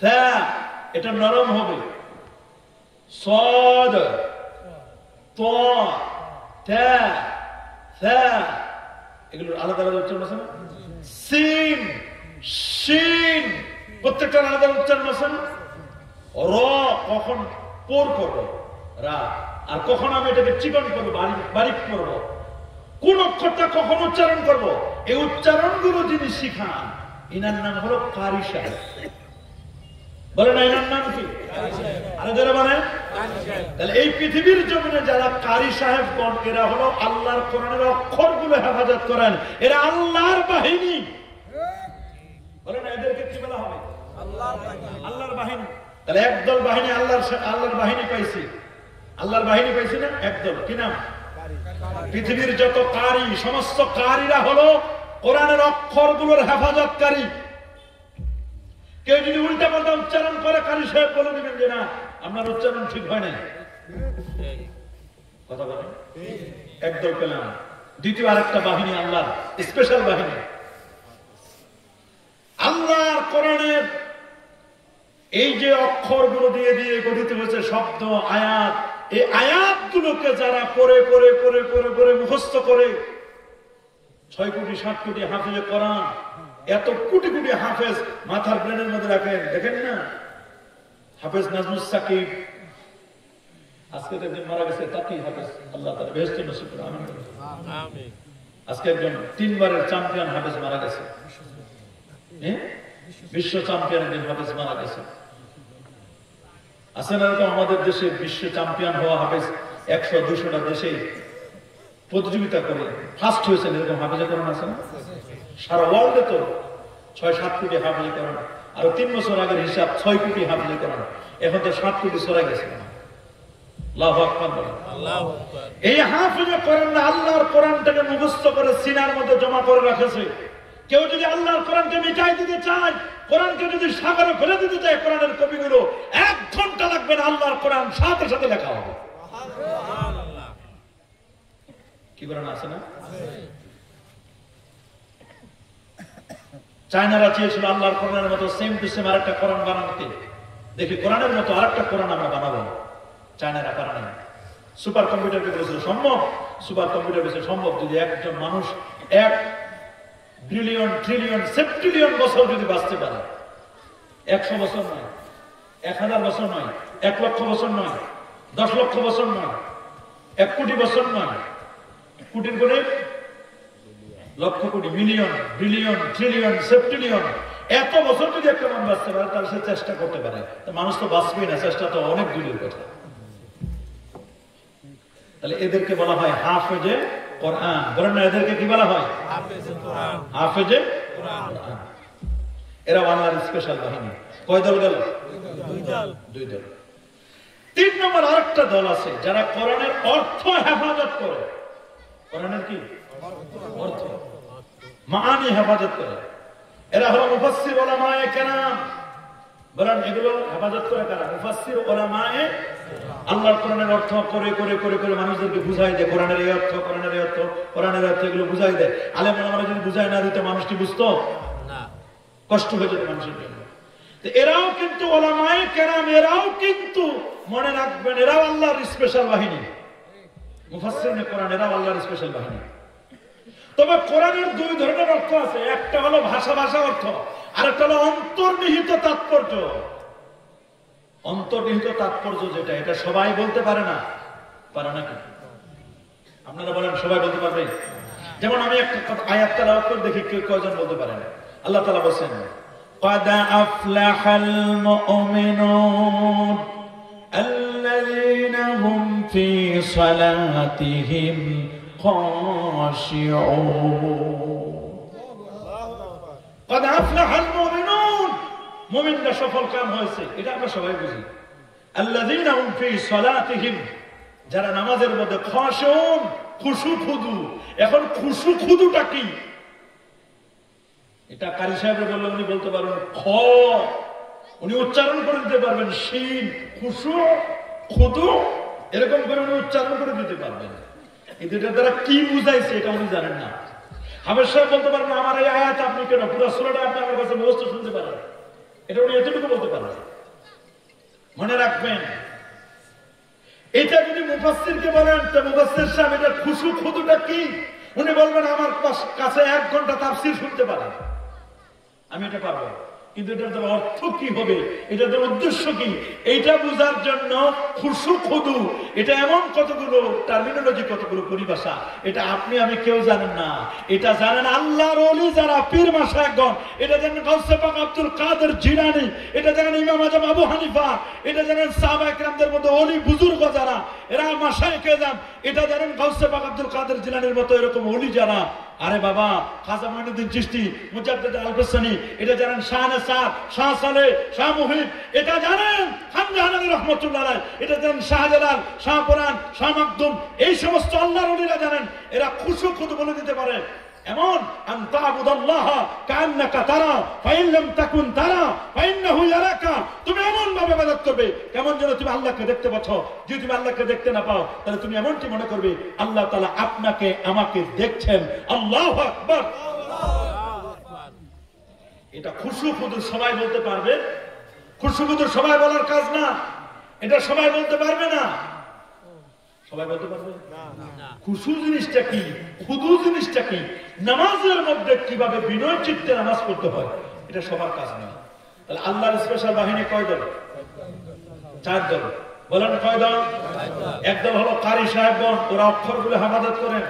সা এটা নরম হবে, صاد طاء تاء ثاء এগুলোর আলাদা আলাদা উচ্চারণ আছে না? সিন শিন প্রত্যেকটার আলাদা উচ্চারণ আছে না? র কখন পোর করবো রা, আর কখন আমি এটাকে চিকন করবো বারিক করবো, কোন অক্ষরটা কখন উচ্চারণ করব, এই উচ্চারণগুলো যিনি শিখান ইনার নাম হলো কারি সাহেব। বলে না ইনার নাম কি? আরে যারা বলেন, তাহলে এই পৃথিবীর জমিনে যারা কারি সাহেবগণ এরা হলো আল্লাহর কোরআনের অক্ষরগুলো হেফাজত করেন, এরা আল্লাহর বাহিনী। বলে না এদেরকে কি বলা হবে? আল্লাহর বাহিনী। তাহলে একদল বাহিনী আল্লাহর বাহিনী পাইছি, আল্লাহর বাহিনী পাইছি না একদল, কি নাম? পৃথিবীর যত কারি, সমস্ত কারীরা হলো কোরআনের অক্ষরগুলোর হেফাজতকারী। কেউ যদি উল্টা পাল্টা উচ্চারণ করে কারি সাহেব বলে দিবেন যে না আপনার উচ্চারণ ঠিক হয় না। কথা বলেন, একদল পেলাম। দ্বিতীয় আরেকটা বাহিনী আল্লাহর স্পেশাল বাহিনী। আল্লাহর কোরআনের এই যে অক্ষরগুলো দিয়ে দিয়ে গঠিত হয়েছে শব্দ আয়াত, এই আয়াতগুলোকে যারা পড়ে পড়ে পড়ে পড়ে পড়ে মুখস্থ করে 6 কোটি 7 কোটি হাফেজে কোরআন, এত কোটি কোটি হাফেজ মাথার ব্রেনের মধ্যে রাখেন। দেখেন না হাফেজ নাজমুস সাকিব, আজকে একজন মারা গেছে তাকি হাফেজ, আল্লাহ তাআলা বেহেশতে নসিব করুন, আমিন। আজকে একজন 3 বারের চ্যাম্পিয়ন হাফেজ মারা গেছে, বিশ্ব চ্যাম্পিয়ন একজন হাফেজ মারা গেছে। আছে না এরকম আমাদের দেশে বিশ্ব চ্যাম্পিয়ন হওয়া হাফেজ 100-200টা দেশে প্রতিযোগিতা করে ফার্স্ট হয়েছেন, এরকম হাফেজে কোরআন আছে না? সারা ওয়ার্ল্ডে তো 6-7 কোটি হাফেজে কোরআন, আর 3 বছর আগের হিসাব 6 কোটি হাফেজে কোরআন, এখন তো 7 কোটি সরে গেছে। আল্লাহু আকবার বলেন। আল্লাহু আকবার। এই হাফেজে কোরআন আল্লাহর কোরআনটাকে মুখস্থ করে সিনার মধ্যে জমা করে রাখেছে। কেউ যদি আল্লাহর কোরআনকে মিটাই দিতে চায়, কোরআনকে যদি সাগরে ফেলে দিতে চায়, কোরআনের কপিগুলো 1 ঘন্টা লাগবে না, আল্লাহর কোরআন সাথে সাথে লেখা হবে। সুবহানাল্লাহ। কি কোরআন আছে না? চায়নারা চেয়েছিল আল্লাহর কোরআনের মতো সেম টু সেম আরেকটা কোরআন বানাতে, দেখি কোরআনের মতো আরেকটা কোরআন আমরা বানাবো। চায়নারা পারে না। সুপার কম্পিউটারকে বলেছিল সম্ভব, সুপার কম্পিউটার বলেছিল সম্ভব যদি একজন মানুষ 1 বিলিয়ন ট্রিলিয়ন সেপ্টিলিয়ন বছর যদি বাঁচতে পারে, 100 বছর নয়, 1000 বছর নয়, 1 লক্ষ বছর নয়, 10 লক্ষ বছর নয়, 1 কোটি বছর নয়, কোটির করে lakh crore, million billion trillion সেপ্টিলিয়ন, এত বছর যদি একটা মানুষ বাঁচতে পারে তাহলে সে চেষ্টা করতে পারে। তো মানুষ তো বাঁচবেই না, চেষ্টা তো অনেক দূরের কথা। তাহলে এদেরকে বলা হয় হাফেজে কোরআন। বলেন না এদেরকে কি বলা হয়? হাফেজে কোরআন। হাফেজে কোরআন। এরা আল্লাহর স্পেশাল বাহিনী। কয় দল গেল? 2 দল। 3 নম্বর আরেকটা দল আছে যারা কোরআনের অর্থ হেফাজত করে। কোরআনের কি অর্থ, মানি হেফাজত করে। এরা হলো মুফাসসির উলামায়ে কেরাম। বলেন এগুলো হেফাজত করে কারা? মুফাসসির উলামায়ে। আল্লাহর কোরআনের অর্থ করে করে করে করে মানুষদেরকে বুঝাই দেয়, কোরআনের এই অর্থ, কোরআনের এই অর্থ, কোরআনের অর্থ, এগুলো বুঝাই দেয়। আলেম ওলামারা যদি বুঝাই না দিত মানুষ কি বুঝতো না, কষ্ট হয়ে যেত মানুষের জন্য। তো এরাও কিন্তু উলামায়ে কেরাম, এরাও কিন্তু মনে রাখবেন এরাও আল্লাহর স্পেশাল বাহিনী। মুফাসসিরুল কোরআন এরাও আল্লাহর স্পেশাল বাহিনী। তবে কোরআনের 2 ধরনের অর্থ আছে, একটা হলো ভাষা ভাষা অর্থ, আর একটা হলো অন্তর্নিহিত তাৎপর্য। অন্তর্নিহিত তাৎপর্য যেটা, এটা সবাই বলতে পারে না, পারে নাকি? আপনারা বলেন সবাই বলতে পারবে? যেমন আমি একটা আয়াত তেলাওয়াত করে দেখি কেউ কয়জন বলতে পারেন। আল্লাহ তাআলা বলেন قد أفلح المؤمنون الذين هم في صلاتهم خاشعون قد أفلح المؤمنون মুমিনরা সফল কাম হয়েছে, এটা আমরা সবাই বুঝি। আল্লাযীনা হুম ফী সালাতিহিম, যারা নামাজের মধ্যে খাশিউন, খুশু খুদু। এখন খুশু খুদুটা কি? এটা কারি সাহেব বললে উনি বলতে পারবেন খ, উনি উচ্চারণ করে দিতে পারবেন শিন, খুশু খুদু, এরকম করে উনি উচ্চারণ করে দিতে পারবেন। এই দুটার দ্বারা কি বুঝাইছে এটা উনি জানেন না। হাফেজ সাহেব বলতে পারবেন আমার এই আয়াত আপনি কেন পুরো সূরাটা আপনি আমার কাছে মুখস্থ শুনতে পারেন, এটা উনি এতটুকু বলতে পারেন। মনে রাখবেন এটা যদি মুফাসসিরকে বলেন তো মুফাসসির সাহেব এটা খুশু খুদুটা কি, উনি বলবেন আমার কাছে 1 ঘন্টা তাফসীর শুনতে পারেন, আমি এটা পারবো, কিন্তু এটার অর্থ কি হবে, এটার উদ্দেশ্য কি, এইটা বোঝার জন্য খুশু খুদু এটা এমন কতগুলো টার্মিনোলজি, কতগুলো পরিভাষা, এটা আপনি আমি কেউ জানেন না। এটা জানেন আল্লাহর ওলি যারা, পীর মাশায়েখগণ, এটা জানেন গাউসে পাক আব্দুল কাদের জিলানী, এটা জানেন ইমাম আজম আবু হানিফা, এটা জানেন সাহাবায়ে কেরামদের মধ্যে ওলি বুজুর্গ যারা, এরা মাশায়েখে আজম, এটা জানেন গাউসে পাক আব্দুল কাদের জিলানীর মতো এরকম ওলি যারা। আরে বাবা, খাজা মঈনুদ্দিন চিশতি, মুজাদ্দিদ আল-বুসতামি, এটা জানেন শাহ নাসার, শাহ সালেহ, শাহ মুহিব, এটা জানেন খান জাহানানী রাহমাতুল্লাহ আলাইহি, এটা জানেন শাহজালাল, শাহ পুরান, শাহ মাকদুম, এই সমস্ত আল্লাহর ওলিরা জানেন। এরা খুশু খুদু বলে দিতে পারে এমন, আন তা'বুদাল্লাহ কাআন্নাকা তারা ফাইন লাম তাকুন তারা ফাইন্নাহু ইয়ারাকা, তুমি এমন ভাবে ইবাদত করবে কেমন যেন তুমি আল্লাহকে দেখতে পাচ্ছ। যদি তুমি আল্লাহকে দেখতে না পাও তাহলে তুমি এমনটি মনে করবে আল্লাহ তাআলা আপনাকে আমাকে দেখছেন। আল্লাহু আকবার। এটা খুশু খুদু সবাই বলতে পারবে? খুশু খুদু সবাই বলার কাজ না, এটা সবাই বলতে পারবে না। সবাই বলতে পারবে না। খুশু জিনিসটা কি, খুদু জিনিসটা কি, নামাজের মধ্যে কিভাবে বিনয় চিত্তে নামাজ পড়তে হয়, এটা সবার কাজ না। তাহলে আল্লাহর স্পেশাল বাহিনী কয় দল? 4 দল। বলেন কয় দল? একদল হলো কারি সাহেবগণ, ওরা অক্ষরগুলো হেফাজত করেন।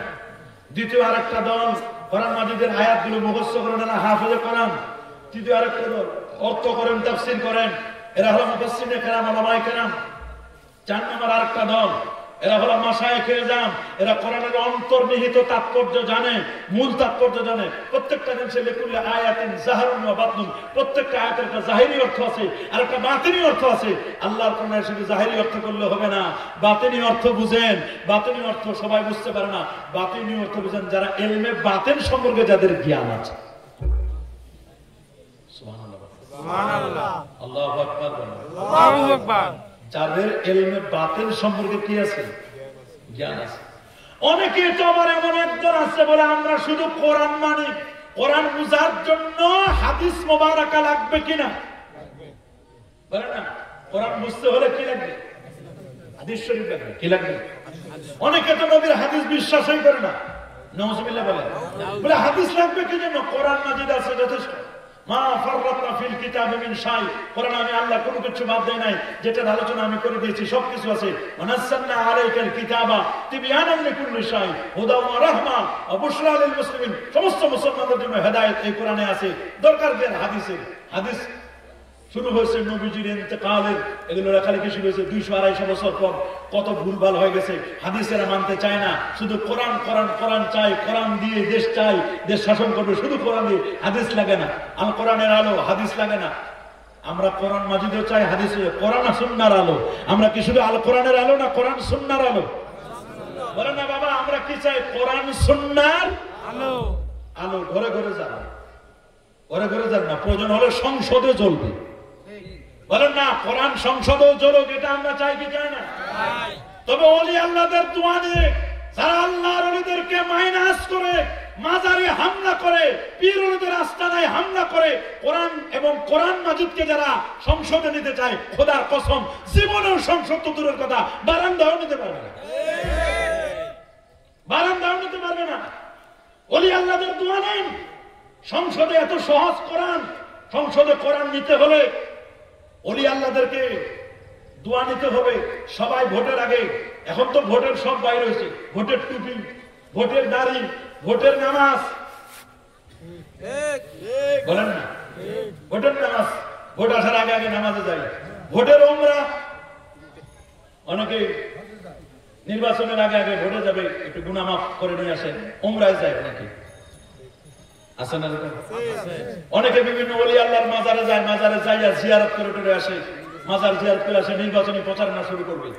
দ্বিতীয় আরেকটা দল কোরআন মাজিদের আয়াতগুলো মুখস্থ করেন, না হাফেজে কোরআন। তৃতীয় আরেকটা দল অর্থ করেন, তাফসীর করেন, এরা হলো মুফাসসিরিনে কেরাম, উলামায়ে কেরাম। 4 নম্বর আরেকটা দল, এরা হলো মাশায়েখে আজম, এরা কোরআনের অন্তর্নিহিত তাৎপর্য জানে, মূল তাৎপর্য জানে। প্রত্যেকটা জিনিসে লিকুল্লি আয়াতিন যাহরুন ওয়া বাতনুন, প্রত্যেকটা আয়াতের একটা যাহিরি অর্থ আছে আর একটা বাতিনি অর্থ আছে। আল্লাহর কোরআনে শুধু যাহিরি অর্থ করলে হবে না, বাতিনি অর্থ বুঝেন। বাতিনি অর্থ সবাই বুঝতে পারে না, বাতিনি অর্থ বুঝেন যারা ইলমে বাতিন সম্পর্কে যাদের জ্ঞান আছে। সুবহানাল্লাহ, সুবহানাল্লাহ, আল্লাহু আকবার, আল্লাহু আকবার। যাদের ইলমে বাতিন সম্পর্কে কি আছে? জ্ঞান আছে। অনেকে তো আবার এমন একজন আছে বলে আমরা শুধু কোরআন মানি, কোরআন বুঝার জন্য হাদিস মোবারকা লাগবে কিনা বলে না। কোরআন বুঝতে হলে কি লাগবে? হাদিস শরীফ লাগবে। কি লাগবে? অনেকে তো নবীর হাদিস বিশ্বাসই করে না, নাউজুবিল্লাহ বলে হাদিস লাগবে কি জন্য? কোরআন মাজিদ আছে যথেষ্ট। মা ফাররাতনা ফিল কিতাবি মিন শাই, কোরআনে আমি আল্লাহ কোনো কিছু বাদ দেই নাই, যেটার আলোচনা আমি করে দিয়েছি সবকিছু আছে। ওয়ানাসালনা আলাইকাল কিতাবা তিবয়ানান লিকুল্লি শাই হুদা ওয়া রাহমা ওয়া বুশরা লিল মুসলিমিন, সমস্ত মুসলমানদের জন্য হেদায়েত এই কোরআনে আছে। দরকার কি হাদিসে? হাদিস শুরু হয়েছে নবীজির ইন্তেকালের, এগুলো লেখালেখি শুরু হয়েছে 200-250 বছর পর। কত ভুলভাল হয়ে গেছে, হাদিসেরা মানতে চায় না, শুধু কোরআন কোরআন কোরআন চাই, কোরআন দিয়ে দেশ চাই, দেশ শাসন করবে, শুধু কোরআন দিয়ে, হাদিস লাগে না। আল কোরআনের আলো, হাদিস লাগে না। আমরা কোরআন মাজিদও চাই, হাদিস, কোরআন আর সুন্নাহর আলো। আমরা কি শুধু আল কোরআনের আলো না কোরআন সুন্নাহর আলো? বলেন না বাবা, আমরা কি চাই? কোরআন সুন্নাহর আলো। আলো ঘরে ঘরে যান, ঘরে ঘরে যান না, প্রয়োজন হলে সংসদে জ্বলবে। বলেন না, কোরআন সংসদেও জ্বলুক, এটা আমরা চাই কি চাই না? তবে ওলি আল্লাহদের দোয়া নিয়ে যারা আল্লাহর ওলিদেরকে মাইনাস করে, মাজারে হামলা করে, পীর ওলিদের আস্তানায় হামলা করে, কোরআন এবং কোরআন মাজিদকে যারা সংসদে নিতে চায়, খোদার কসম জীবনেও সংসদ তো দূরের কথা, বারান্দাও নিতে পারবে না, বারান্দাও নিতে পারবে না। ওলি আল্লাহদের দোয়া নেন, সংসদে এত সহজ কোরআন, সংসদে কোরআন নিতে হলে ওলি আল্লাহদেরকে দোয়া নিতে হবে। সবাই ভোটের আগে, এখন তো ভোটের সব বাইরে হয়েছে, ভোটের টুপি, ভোটের দাড়ি, ভোটের নামাজ, বলেন না, ভোটের নামাজ, ভোট আসার আগে আগে নামাজে যাই, ভোটের উমরা, অনেকে নির্বাচনের আগে আগে ভোটে যাবে, একটু গুনাহ মাফ করে নিয়ে আসেন, উমরায় যায় নাকি আছে না? অনেকে বিভিন্ন ওলি আল্লাহর মাজারে যায়, মাজারে যাইয়া জিয়ারত করে টরে আসে, মাজার জিয়ারত করে আসে, নির্বাচনী প্রচারণা শুরু করবে।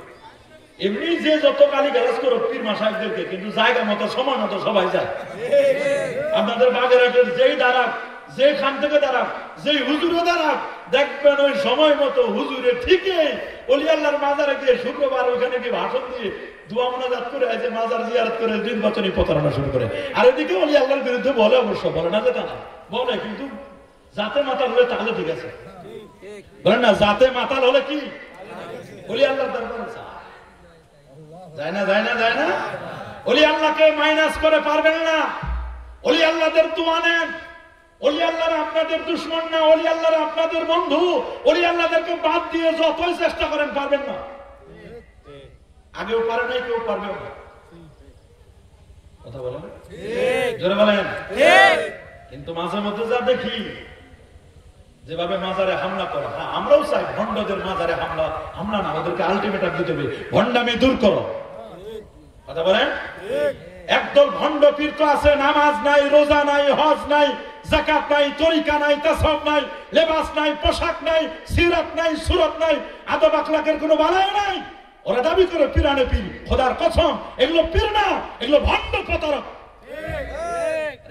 এমনি যে যত গালি গালাজ করো পীর মাশায়েখদেরকে, কিন্তু জায়গা মতো সময় মতো সবাই যায়। আপনাদের বাগেরহাটের যেই দাঁড়াক, যে খান থেকে দাঁড়াক, যেই হুজুরে দাঁড়াক, দেখবেন ওই সময় মতো হুজুরে ঠিকই ওলি আল্লাহর মাজারে গিয়ে শুক্রবার ওইখানে গিয়ে ভাষণ দিয়ে দোয়া মোনাজাত করে, যে মাজার জিয়ারত করে নির্বাচনী প্রচারণা শুরু করে। আর এদিকে ওলি আল্লাহর বিরুদ্ধে বলে, অবশ্য বলে না যে তা না, বলে, কিন্তু জাতে মাতাল হলে তাহলে ঠিক আছে, বলেন না, জাতে মাতাল হলে কি ওলি আল্লাহর দরবারে যায়। যায় না, যায় না, যায় না। ওলি আল্লাহকে মাইনাস করে পারবেন না। ওলি আল্লাহদের দোয়া নেন। ওলি আল্লাহরা আপনাদের দুশমন না, ওলি আল্লাহরা আপনাদের বন্ধু। ওলি আল্লাহদেরকে বাদ দিয়ে যতই চেষ্টা করেন পারবেন না। আগেও পারে নাই, কেউ পারবেও না। কথা বলেন, জোরে বলেন। কিন্তু মাঝে মধ্যে যা দেখি যেভাবে মাজারে হামলা করে, হ্যাঁ আমরাও চাই ভণ্ডদের মাজারে হামলা না, ওদেরকে আলটিমেটাম দিতে হবে, ভণ্ডামি দূর করো। কথা বলেন। একদল ভণ্ড পীর তো আছে, নামাজ নাই, রোজা নাই, হজ নাই, যাকাত নাই, তরিকা নাই, তাসাউফ নাই, লেবাস নাই, পোশাক নাই, সিরাত নাই, সুরত নাই, আদব আখলাকের কোনো বালাই নাই। ওরা দাবি করে পীরানে পীর। খোদার কসম, এগুলো পীর না, এগুলো ভণ্ড প্রতারক,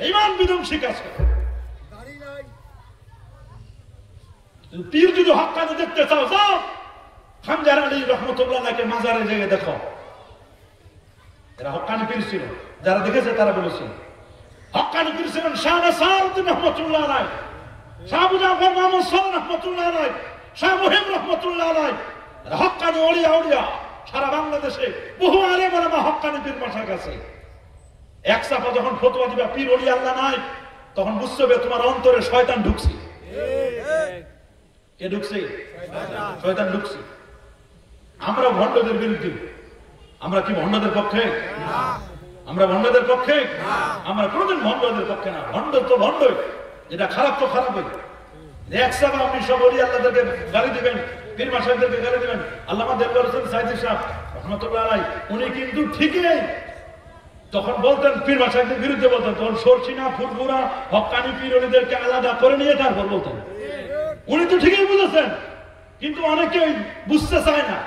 ঈমান বিধ্বংসী কাজ করে। পীর যদি হক্কানি দেখতে চাও, যাও খানজার আলী রহমতুল্লাহকে মাজারে যেয়ে দেখো। এরা হক্কানি পীর ছিল, যারা দেখেছে তারা বলেছে হক্কানি পীর ছিলেন শাহ নাসিরউদ্দিন রহমতুল্লাহ আলাইহি, শাহ আবু জাফর মুহাম্মদ সাল্লাল্লাহু রহমতুল্লাহ আলাইহি, শাহ মুহিম রহমতুল্লাহ আলাইহি। হক্কানি ওলিয়া আউলিয়া সারা বাংলাদেশে বহু আলেম ওলামা হক্কানি পীর মাসার কাছে। এক চাপা যখন ফতোয়া দিবা পীর ওলি আল্লাহ নাই, তখন বুঝতে হবে তোমার অন্তরে শয়তান ঢুকছে। কে ঢুকছে? শয়তান ঢুকছে। আমরা ভণ্ডদের বিরুদ্ধে। আমরা কি ভণ্ডদের পক্ষে? আমরা ভণ্ডদের পক্ষে? আমরা কোনদিন ভণ্ডদের পক্ষে না। ভণ্ড তো ভণ্ডই, যেটা খারাপ তো খারাপই। এক চাপা আপনি সব ওলি আল্লাহদেরকে গালি দিবেন, পীর মাসাইখদেরকে গালি দিবেন। আল্লামা দেওবন্দ হোসেন সাইদি সাহেব রহমতুল্লাহ আলাইহি উনি কিন্তু ঠিকই তখন বলতেন, পীর মাসাইখদের বিরুদ্ধে বলতেন, তখন সরসিনা ফুরফুরা হক্কানি পীর ওলিদেরকে আলাদা করে নিয়ে তারপর বলতেন। উনি তো ঠিকই বুঝেছেন, কিন্তু অনেকেই বুঝতে চায় না।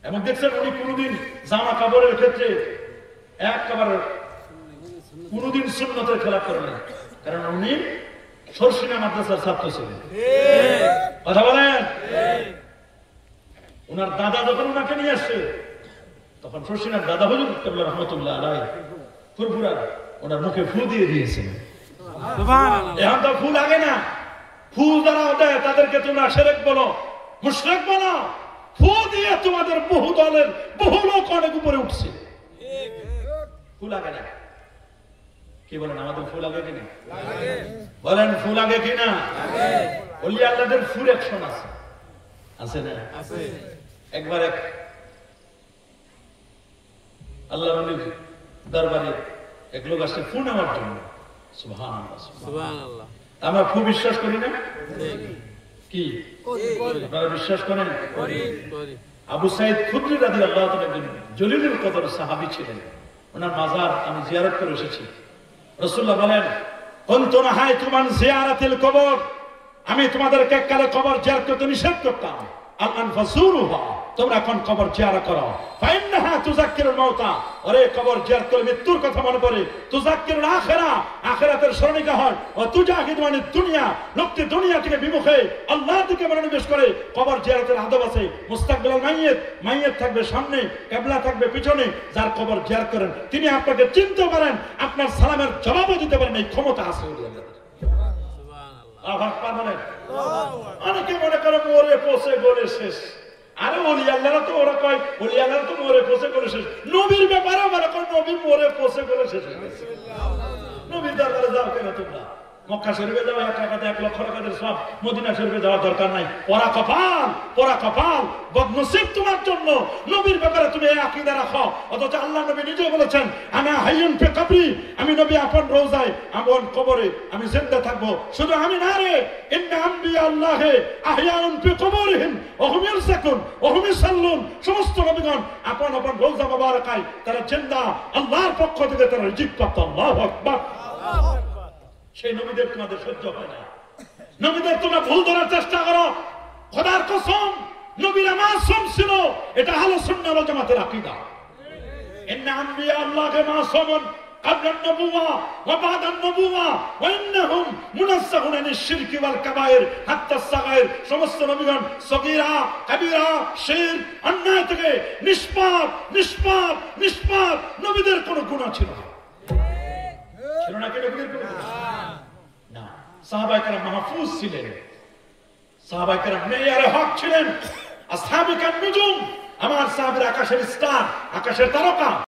এবং দেখছেন উনি কোনদিন জামা কাপড়ের ক্ষেত্রে একেবারে কোনদিন সুন্নতের খেলাফ করেন না, কারণ উনি সরসিনা মাদ্রাসার ছাত্র ছিলেন। কথা বলেন। উনার দাদা যখন উনাকে নিয়ে আসছে, তখন সরসিনার দাদা হুজুর কেবলা রহমতুল্লাহ আলাইহি ফুরফুরা ওনার মুখে ফু দিয়ে দিয়েছেন। এখন তো ফু লাগে না। ফু যারা দেয় তাদেরকে তোমরা শিরক বলো, মুশরিক বলো। ফু দিয়ে তোমাদের বহু দলের বহু লোক অনেক উপরে উঠছে। ফু লাগে না। কি বলেন, আমাদের ফু লাগে কিনা? বলেন ফু লাগে কিনা? ওলি আল্লাহদের ফুর অ্যাকশন আছে, আছে না? একবার এক আল্লাহ নবীর দরবারে এক লোক আসছে ফু নেওয়ার জন্য। সুবহানাল্লাহ, সুবহানাল্লাহ। আমরা ফু বিশ্বাস করি না? কি আপনারা বিশ্বাস করেন? আবু সাইদ খুদরি রাদিয়াল্লাহু তাআলা একজন জলিলুল কদর সাহাবী ছিলেন। ওনার মাজার আমি জিয়ারত করে এসেছি। রাসূলুল্লাহ বলেন, কুনতু নাহাইতু মান জিয়ারাতিল কবর, আমি তোমাদেরকে এককালে কবর জিয়ারত করতে নিষেধ করতাম। আল-আন ফাসুরুহা, তোমরা এখন কবর জিয়ারত করো। ফাইন্নাহা তুযাক্কিরুল মাউতা, ওরে কবর জিয়ারত করে মৃত্যুর কথা মনে পড়ে। তুযাক্কিরুল আখিরা, আখিরাতের স্মরণিকা হয়। ও তুজাহিদু আনিদ দুনিয়া, লোকটি দুনিয়া থেকে বিমুখে আল্লাহর দিকে মনোনিবেশ করে। কবর জিয়ারতের আদব আছে। মুস্তাকবিলাল মাইয়িত, মাইয়িত থাকবে সামনে, কিবলা থাকবে পিছনে। যার কবর জিয়ারত করেন তিনি আপনাকে চিনতে পারেন, আপনার সালামের জবাবও দিতে পারেন। এই ক্ষমতা আছে ওলি আল্লাহর। অনেকে মনে করে মোরে পচে গলে শেষ। আরে ওলি আল্লাহরা তো ওরা কয় ওলি আল্লাহরা তো মোরে পচে গলে শেষ। নবীর ব্যাপারে মনে করে নবী মোরে পচে গলে শেষ হয়ে গেছে। নবীর দরবারে যাও কেন তোমরা? মক্কা শরীফে যাও 1 টাকাতে 1 লক্ষ টাকাতে সব। মদিনা শরীফে যাওয়ার দরকার নাই। পোড়া কপাল, পোড়া কপাল, বদনসিব তোমার জন্য। নবীর ব্যাপারে তুমি এই আকীদা রাখো, অথচ আল্লাহ নবী নিজে বলেছেন, আনা হাইয়ুন ফি কবরি, আমি নবী আপন রওজায়, আপন কবরে আমি জিন্দা থাকবো। শুধু আমি না রে, ইন্না আম্বিয়া আল্লাহি আহইয়াউন ফি কবরিহিম ওয়া হুম ইয়ারসাকুন ওয়া হুম ইসাল্লুন। সমস্ত নবীগণ আপন আপন রওজা মুবারাকায় তারা জিন্দা, আল্লাহর পক্ষ থেকে তারা রিজিক প্রাপ্ত। আল্লাহু আকবার। সেই নবীদের তোমাদের সহ্য হয় না। নবীদের তোমরা ভুল ধরার চেষ্টা করো। খোদার কসম, নবীরা মাসুম ছিল। এটা আহলে সুন্নাহ ওয়াল জামাতের আকীদা। ইন্না আম্বিয়া আল্লাহি মাসুমুন ক্বাবলা আন-নবুওয়া ওয়া বা'দা আন-নবুওয়া ওয়া ইন্নাহুম মুনাজ্জাহুন আনিশ শিরকি ওয়াল কাবায়ের হাত্তা আস-সাগায়ের। সমস্ত নবীগণ সগীরা, কাবীরা, শিরক, অন্যায় থেকে নিষ্পাপ, নিষ্পাপ, নিষ্পাপ। নবীদের কোনো গুনাহ ছিল না। ছিল না কি নবীদের কোনো গুনাহ? না। সাহাবায়ে কেরাম মাহফুজ ছিলেন। সাহাবায়ে কেরাম মেয়ারে হক ছিলেন। আসহাবে কান নুজুম, আমার সাহাবীর আকাশের স্টার, আকাশের তারকা।